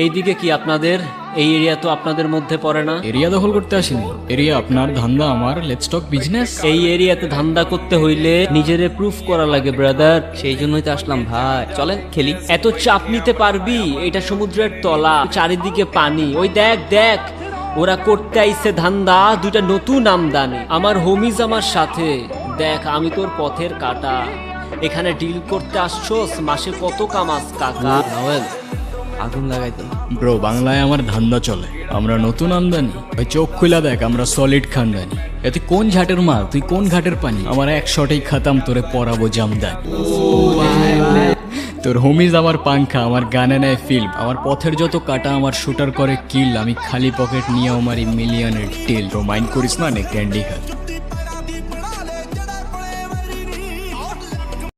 এইদিকে কি আপনাদের? এই এরিয়া তো আপনাদের মধ্যে পড়ে না। এরিয়া দখল করতে আসিনি, এরিয়া আপনার, ধান্দা আমার, লেটস টক বিজনেস। এই এরিয়াতে ধান্দা করতে হইলে নিজেরে প্রুফ করা লাগে ব্রাদার। সেই জন্যই তো আসলাম ভাই, চলেন খেলি। এত চাপ নিতে পারবি? এটা সমুদ্রের তলা, চারিদিকে পানি। ওই দেখ দেখ, ওরা করতে আইছে ধান্দা, দুইটা নতুন আমদানি। আমার হোমিজ আমার সাথে। দেখ আমি তোর পথের কাটা, এখানে ডিল করতে আসছোস, মাসে কত কামাস কাকা? নভেল আগুন লাগাই দে। ব্রো, বাংলায় আমার ধান্দা চলে, আমরা নতুন আমদানি। ভাই চোখ খুলা দেখ, আমরা সলিড খানদানি। এতে কোন ঘাটের মাল, তুই কোন ঘাটের পানি? আমার এক শটেই খাতাম, তোরে পরাবো জামদানি। তোর হোমিজ আমার পাংখা, আমার গানে নেয় ফিল্ম, আমার পথের যত কাটা আমার শুটার করে কিল। আমি খালি পকেট নিয়ে আমার মিলিয়নের টিল। তো মাইন্ড করিস না, নে ক্যান্ডি খা।